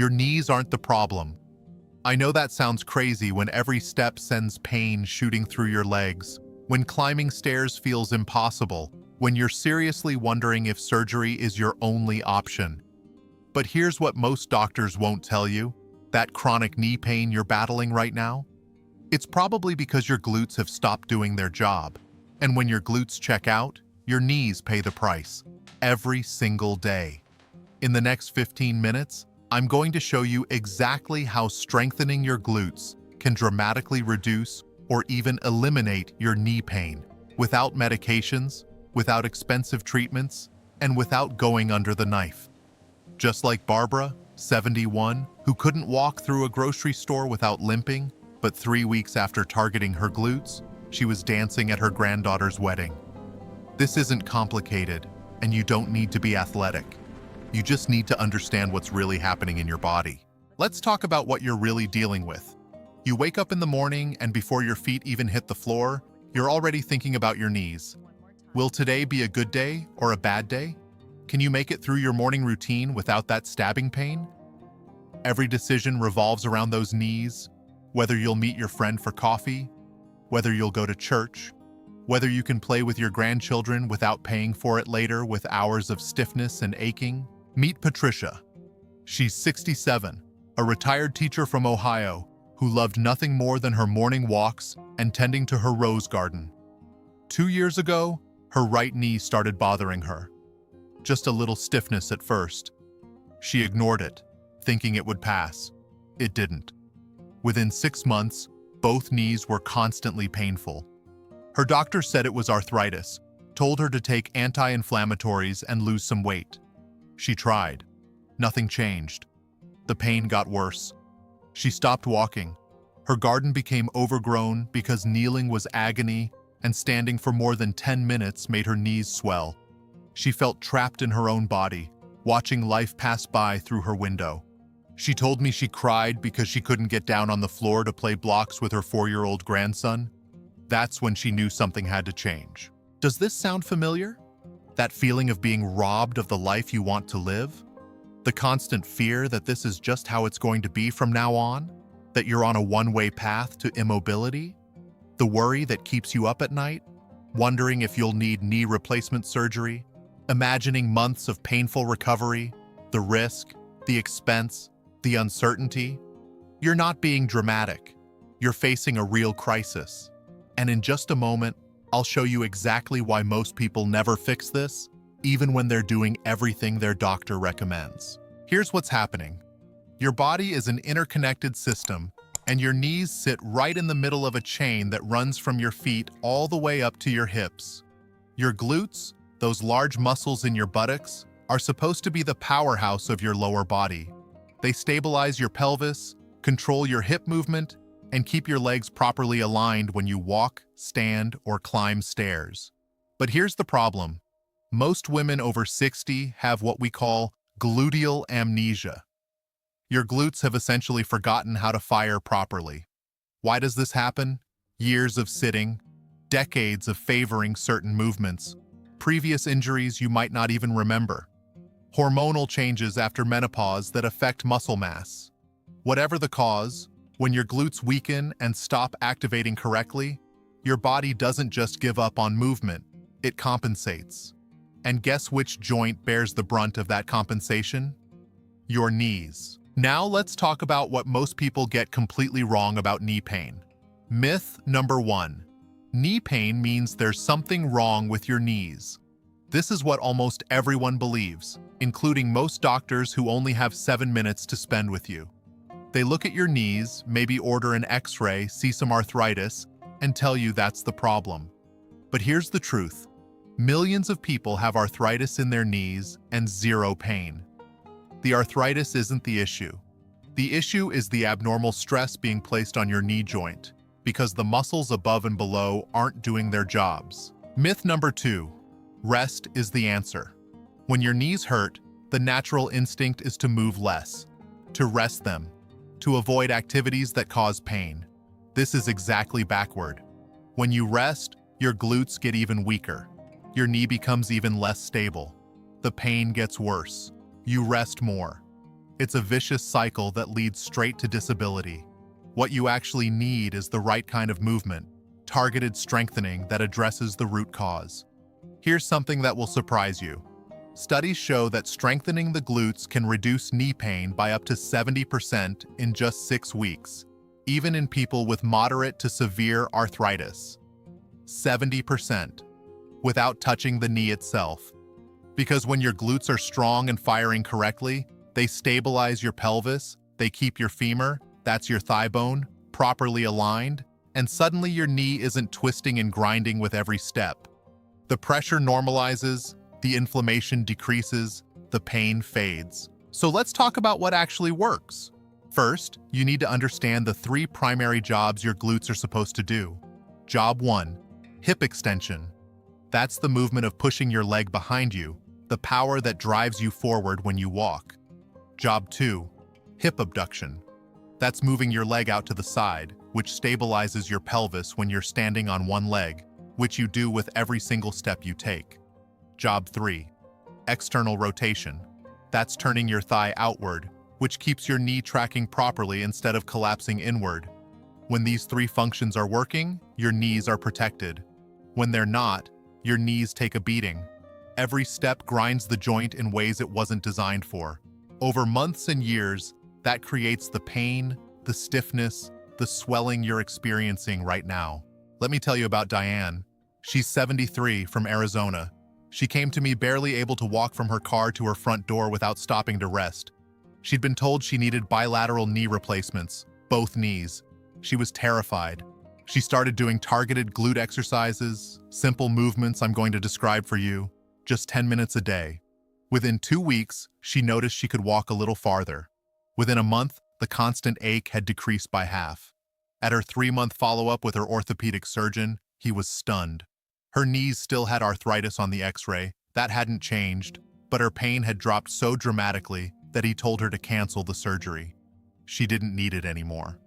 Your knees aren't the problem. I know that sounds crazy when every step sends pain shooting through your legs, when climbing stairs feels impossible, when you're seriously wondering if surgery is your only option. But here's what most doctors won't tell you: that chronic knee pain you're battling right now, it's probably because your glutes have stopped doing their job. And when your glutes check out, your knees pay the price, every single day. In the next 15 minutes, I'm going to show you exactly how strengthening your glutes can dramatically reduce or even eliminate your knee pain without medications, without expensive treatments, and without going under the knife. Just like Barbara, 71, who couldn't walk through a grocery store without limping, but 3 weeks after targeting her glutes, she was dancing at her granddaughter's wedding. This isn't complicated, and you don't need to be athletic. You just need to understand what's really happening in your body. Let's talk about what you're really dealing with. You wake up in the morning, and before your feet even hit the floor, you're already thinking about your knees. Will today be a good day or a bad day? Can you make it through your morning routine without that stabbing pain? Every decision revolves around those knees, whether you'll meet your friend for coffee, whether you'll go to church, whether you can play with your grandchildren without paying for it later with hours of stiffness and aching. Meet Patricia. She's 67, a retired teacher from Ohio who loved nothing more than her morning walks and tending to her rose garden. 2 years ago, her right knee started bothering her. Just a little stiffness at first. She ignored it, thinking it would pass. It didn't. Within 6 months, both knees were constantly painful. Her doctor said it was arthritis, told her to take anti-inflammatories and lose some weight. She tried. Nothing changed. The pain got worse. She stopped walking. Her garden became overgrown because kneeling was agony, and standing for more than 10 minutes made her knees swell. She felt trapped in her own body, watching life pass by through her window. She told me she cried because she couldn't get down on the floor to play blocks with her 4-year-old grandson. That's when she knew something had to change. Does this sound familiar? That feeling of being robbed of the life you want to live? The constant fear that this is just how it's going to be from now on? That you're on a one-way path to immobility? The worry that keeps you up at night? Wondering if you'll need knee replacement surgery? Imagining months of painful recovery? The risk, the expense, the uncertainty? You're not being dramatic. You're facing a real crisis. And in just a moment, I'll show you exactly why most people never fix this, even when they're doing everything their doctor recommends. Here's what's happening. Your body is an interconnected system, and your knees sit right in the middle of a chain that runs from your feet all the way up to your hips. Your glutes, those large muscles in your buttocks, are supposed to be the powerhouse of your lower body. They stabilize your pelvis, control your hip movement, and keep your legs properly aligned when you walk, stand, or climb stairs. But here's the problem. Most women over 60 have what we call gluteal amnesia. Your glutes have essentially forgotten how to fire properly. Why does this happen? Years of sitting, decades of favoring certain movements, previous injuries you might not even remember, hormonal changes after menopause that affect muscle mass. Whatever the cause, when your glutes weaken and stop activating correctly, your body doesn't just give up on movement, it compensates. And guess which joint bears the brunt of that compensation? Your knees. Now let's talk about what most people get completely wrong about knee pain. Myth number 1. Knee pain means there's something wrong with your knees. This is what almost everyone believes, including most doctors who only have 7 minutes to spend with you. They look at your knees, maybe order an X-ray, see some arthritis, and tell you that's the problem. But here's the truth. Millions of people have arthritis in their knees and zero pain. The arthritis isn't the issue. The issue is the abnormal stress being placed on your knee joint, because the muscles above and below aren't doing their jobs. Myth number 2. Rest is the answer. When your knees hurt, the natural instinct is to move less, to rest them, to avoid activities that cause pain. This is exactly backward. When you rest, your glutes get even weaker. Your knee becomes even less stable. The pain gets worse. You rest more. It's a vicious cycle that leads straight to disability. What you actually need is the right kind of movement, targeted strengthening that addresses the root cause. Here's something that will surprise you. Studies show that strengthening the glutes can reduce knee pain by up to 70% in just 6 weeks, even in people with moderate to severe arthritis. 70%, without touching the knee itself. Because when your glutes are strong and firing correctly, they stabilize your pelvis, they keep your femur, that's your thigh bone, properly aligned, and suddenly your knee isn't twisting and grinding with every step. The pressure normalizes, the inflammation decreases, the pain fades. So let's talk about what actually works. First, you need to understand the 3 primary jobs your glutes are supposed to do. Job 1, hip extension. That's the movement of pushing your leg behind you, the power that drives you forward when you walk. Job 2, hip abduction. That's moving your leg out to the side, which stabilizes your pelvis when you're standing on one leg, which you do with every single step you take. Job 3, external rotation. That's turning your thigh outward, which keeps your knee tracking properly instead of collapsing inward. When these 3 functions are working, your knees are protected. When they're not, your knees take a beating. Every step grinds the joint in ways it wasn't designed for. Over months and years, that creates the pain, the stiffness, the swelling you're experiencing right now. Let me tell you about Diane. She's 73 from Arizona. She came to me barely able to walk from her car to her front door without stopping to rest. She'd been told she needed bilateral knee replacements, both knees. She was terrified. She started doing targeted glute exercises, simple movements I'm going to describe for you, just 10 minutes a day. Within 2 weeks, she noticed she could walk a little farther. Within a month, the constant ache had decreased by half. At her 3-month follow-up with her orthopedic surgeon, he was stunned. Her knees still had arthritis on the x-ray, that hadn't changed, but her pain had dropped so dramatically that he told her to cancel the surgery. She didn't need it anymore.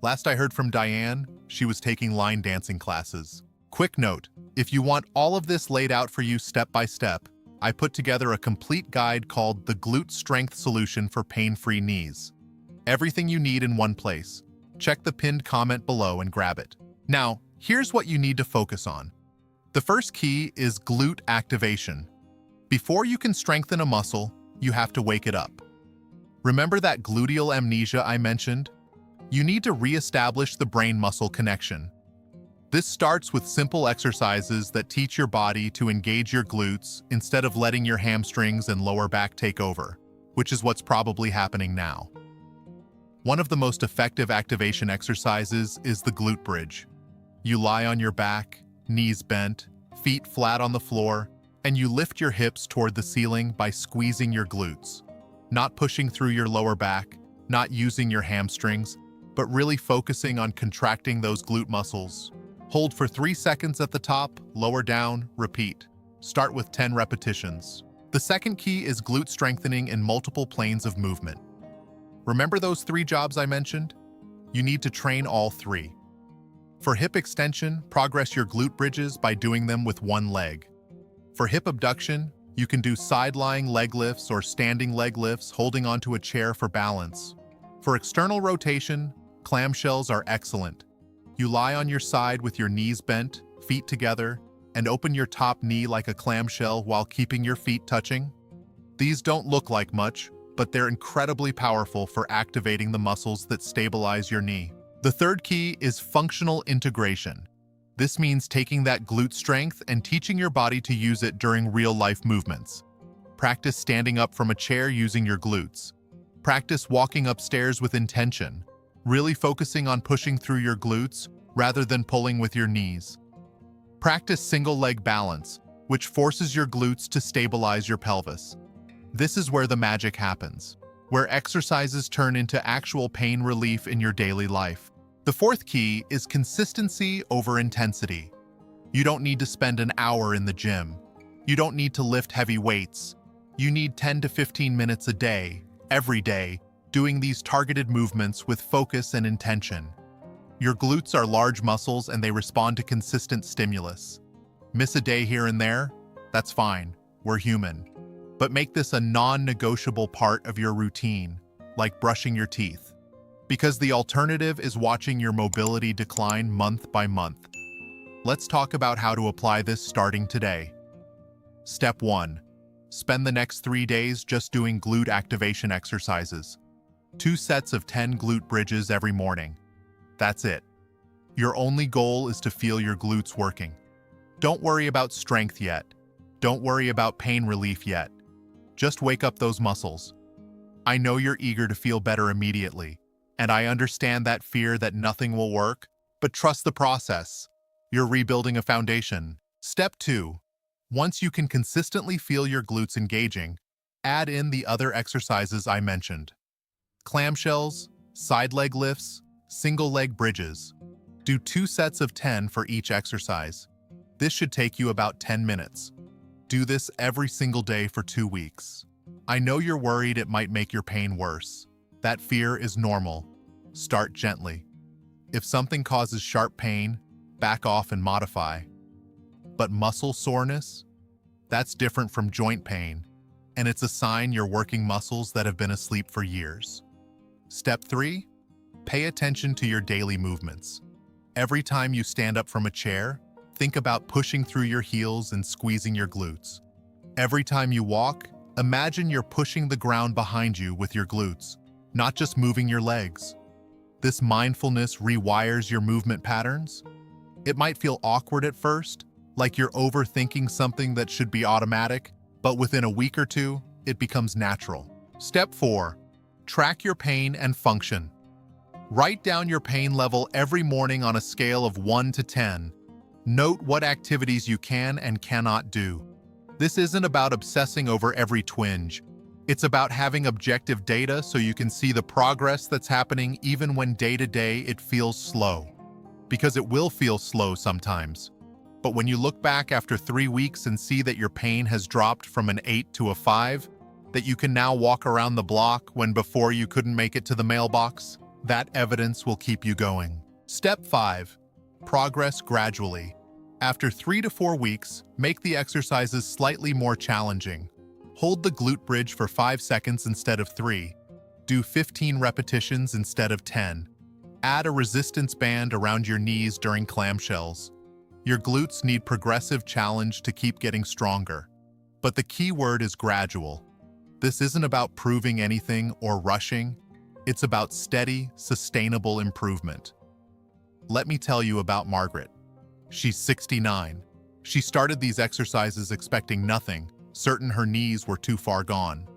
Last I heard from Diane, she was taking line dancing classes. Quick note, if you want all of this laid out for you step by step, I put together a complete guide called the Glute Strength Solution for Pain-Free Knees. Everything you need in one place. Check the pinned comment below and grab it. Now, here's what you need to focus on. The first key is glute activation. Before you can strengthen a muscle, you have to wake it up. Remember that gluteal amnesia I mentioned? You need to re-establish the brain-muscle connection. This starts with simple exercises that teach your body to engage your glutes instead of letting your hamstrings and lower back take over, which is what's probably happening now. One of the most effective activation exercises is the glute bridge. You lie on your back, knees bent, feet flat on the floor, and you lift your hips toward the ceiling by squeezing your glutes. Not pushing through your lower back, not using your hamstrings, but really focusing on contracting those glute muscles. Hold for 3 seconds at the top, lower down, repeat. Start with 10 repetitions. The second key is glute strengthening in multiple planes of movement. Remember those 3 jobs I mentioned? You need to train all 3. For hip extension, progress your glute bridges by doing them with one leg. For hip abduction, you can do side-lying leg lifts or standing leg lifts holding onto a chair for balance. For external rotation, clamshells are excellent. You lie on your side with your knees bent, feet together, and open your top knee like a clamshell while keeping your feet touching. These don't look like much, but they're incredibly powerful for activating the muscles that stabilize your knee. The third key is functional integration. This means taking that glute strength and teaching your body to use it during real-life movements. Practice standing up from a chair using your glutes. Practice walking upstairs with intention, really focusing on pushing through your glutes rather than pulling with your knees. Practice single leg balance, which forces your glutes to stabilize your pelvis. This is where the magic happens, where exercises turn into actual pain relief in your daily life. The fourth key is consistency over intensity. You don't need to spend an hour in the gym. You don't need to lift heavy weights. You need 10 to 15 minutes a day, every day, doing these targeted movements with focus and intention. Your glutes are large muscles and they respond to consistent stimulus. Miss a day here and there? That's fine. We're human. But make this a non-negotiable part of your routine. like brushing your teeth. Because the alternative is watching your mobility decline month by month. Let's talk about how to apply this starting today. Step 1. Spend the next 3 days just doing glute activation exercises. 2 sets of 10 glute bridges every morning. That's it. Your only goal is to feel your glutes working. Don't worry about strength yet. Don't worry about pain relief yet. Just wake up those muscles. I know you're eager to feel better immediately, and I understand that fear that nothing will work, but trust the process. You're rebuilding a foundation. Step 2. Once you can consistently feel your glutes engaging, add in the other exercises I mentioned. Clamshells, side leg lifts, single leg bridges. Do 2 sets of 10 for each exercise. This should take you about 10 minutes. Do this every single day for 2 weeks. I know you're worried it might make your pain worse. That fear is normal. Start gently. If something causes sharp pain, back off and modify. But muscle soreness? That's different from joint pain, and it's a sign you're working muscles that have been asleep for years. Step 3. Pay attention to your daily movements. Every time you stand up from a chair, think about pushing through your heels and squeezing your glutes. Every time you walk, imagine you're pushing the ground behind you with your glutes, not just moving your legs. This mindfulness rewires your movement patterns. It might feel awkward at first, like you're overthinking something that should be automatic, but within a week or 2, it becomes natural. Step 4. Track your pain and function. Write down your pain level every morning on a scale of 1 to 10. Note what activities you can and cannot do. This isn't about obsessing over every twinge. It's about having objective data so you can see the progress that's happening even when day-to-day it feels slow. Because it will feel slow sometimes. But when you look back after 3 weeks and see that your pain has dropped from an 8 to a 5, that you can now walk around the block when before you couldn't make it to the mailbox, that evidence will keep you going. Step 5. Progress gradually. After 3 to 4 weeks, make the exercises slightly more challenging. Hold the glute bridge for 5 seconds instead of 3. Do 15 repetitions instead of 10. Add a resistance band around your knees during clamshells. Your glutes need progressive challenge to keep getting stronger. But the key word is gradual. This isn't about proving anything or rushing. It's about steady, sustainable improvement. Let me tell you about Margaret. She's 69. She started these exercises expecting nothing, certain her knees were too far gone.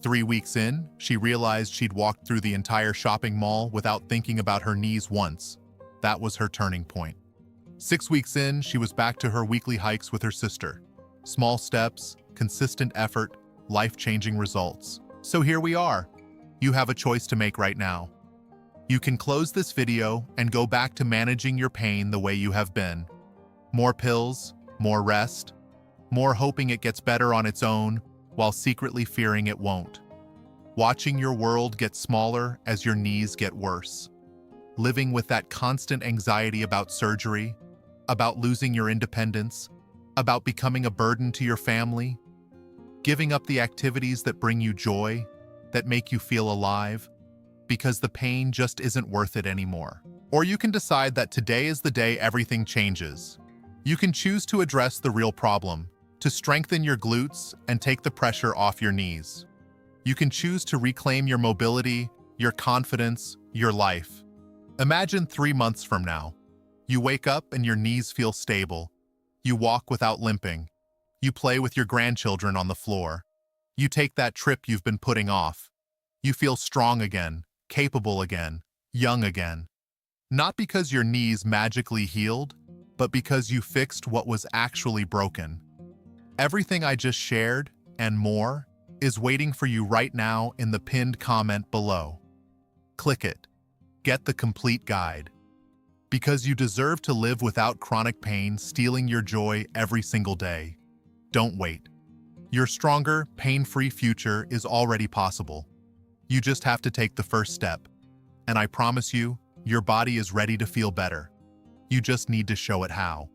3 weeks in, she realized she'd walked through the entire shopping mall without thinking about her knees once. That was her turning point. 6 weeks in, she was back to her weekly hikes with her sister. Small steps, consistent effort, life-changing results. So here we are. You have a choice to make right now. You can close this video and go back to managing your pain the way you have been. More pills, more rest, more hoping it gets better on its own while secretly fearing it won't. Watching your world get smaller as your knees get worse. Living with that constant anxiety about surgery, about losing your independence, about becoming a burden to your family. Giving up the activities that bring you joy, that make you feel alive, because the pain just isn't worth it anymore. Or you can decide that today is the day everything changes. You can choose to address the real problem, to strengthen your glutes and take the pressure off your knees. You can choose to reclaim your mobility, your confidence, your life. Imagine 3 months from now. You wake up and your knees feel stable. You walk without limping. You play with your grandchildren on the floor. You take that trip you've been putting off. You feel strong again, capable again, young again. Not because your knees magically healed, but because you fixed what was actually broken. Everything I just shared, and more, is waiting for you right now in the pinned comment below. Click it. Get the complete guide. Because you deserve to live without chronic pain stealing your joy every single day. Don't wait. Your stronger, pain-free future is already possible. You just have to take the first step. And I promise you, your body is ready to feel better. You just need to show it how.